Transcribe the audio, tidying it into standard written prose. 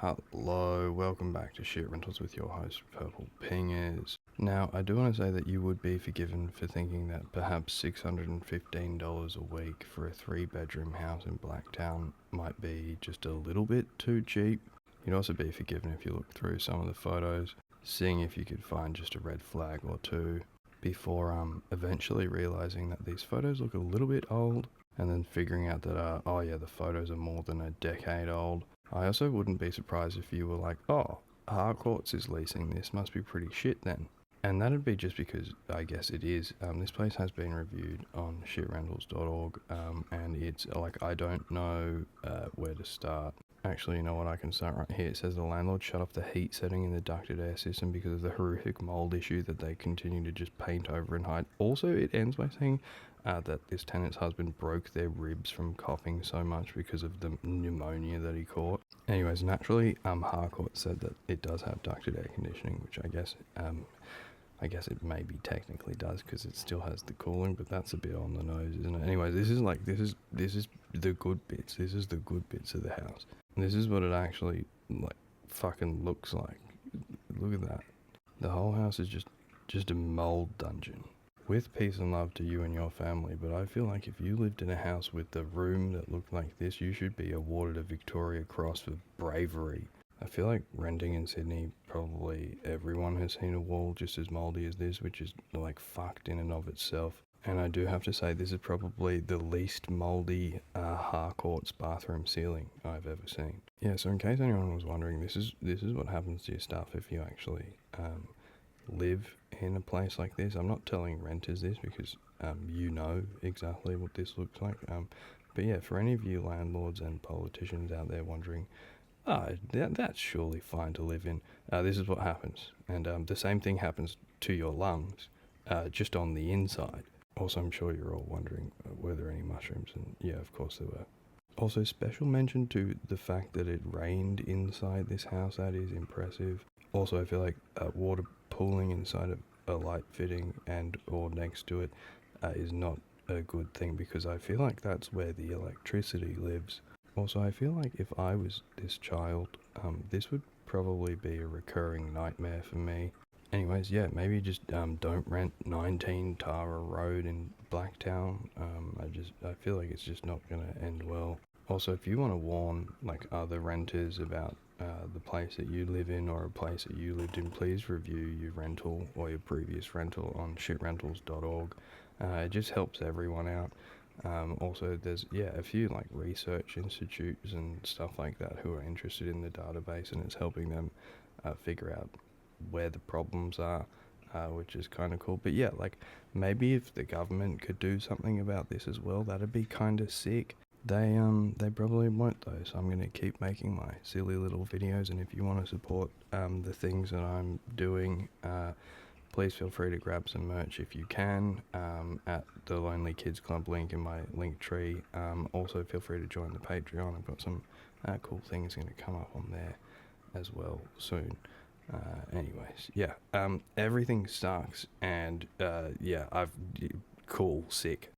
Hello, welcome back to Shit Rentals with your host, Purple Pingers. Now, I do want to say that you would be forgiven for thinking that perhaps $615 a week for a 3-bedroom house in Blacktown might be just a little bit too cheap. You'd also be forgiven if you look through some of the photos, seeing if you could find just a red flag or two, before eventually realizing that these photos look a little bit old, and then figuring out that, the photos are more than a decade old. I also wouldn't be surprised if you were like, oh, Harcourts is leasing this, must be pretty shit then. And that'd be just because I guess it is. This place has been reviewed on shitrentals.org, and it's like, I don't know where to start. Actually, you know what, I can start right here. It says the landlord shut off the heat setting in the ducted air system because of the horrific mold issue that they continue to just paint over and hide. Also, it ends by saying that this tenant's husband broke their ribs from coughing so much because of the pneumonia that he caught. Anyways, naturally, Harcourt said that it does have ducted air conditioning, which I guess it maybe technically does because it still has the cooling, but that's a bit on the nose, isn't it? Anyways, this is the good bits. This is the good bits of the house. This is what it actually fucking looks like. Look at that. The whole house is just a mold dungeon. With peace and love to you and your family, but I feel like if you lived in a house with the room that looked like this, you should be awarded a Victoria Cross for bravery. I feel like renting in Sydney, probably everyone has seen a wall just as mouldy as this, which is fucked in and of itself. And I do have to say, this is probably the least mouldy Harcourts bathroom ceiling I've ever seen. Yeah, so in case anyone was wondering, this is what happens to your stuff if you actually live in a place like this. I'm not telling renters this because you know exactly what this looks like. But yeah, for any of you landlords and politicians out there wondering, that's surely fine to live in, this is what happens. And the same thing happens to your lungs, just on the inside. Also, I'm sure you're all wondering, were there any mushrooms? And yeah, of course there were. Also, special mention to the fact that it rained inside this house. That is impressive. Also, I feel like water pooling inside of a light fitting and or next to it is not a good thing, because I feel like that's where the electricity lives. Also, I feel like if I was this child, this would probably be a recurring nightmare for me. Anyways, yeah, maybe just don't rent 19 Tara Road in Blacktown. I feel like it's just not going to end well. Also, if you want to warn other renters about the place that you live in or a place that you lived in, please review your rental or your previous rental on shitrentals.org. It just helps everyone out. Also, there's a few research institutes and stuff like that who are interested in the database, and it's helping them figure out where the problems are, which is kind of cool. But yeah, maybe if the government could do something about this as well, that'd be kind of sick. They probably won't though, so I'm gonna keep making my silly little videos. And if you want to support the things that I'm doing, please feel free to grab some merch if you can, at the Lonely Kids Club link in my link tree. Also feel free to join the Patreon. I've got some cool things going to come up on there as well soon. Anyways, everything sucks, and cool, sick.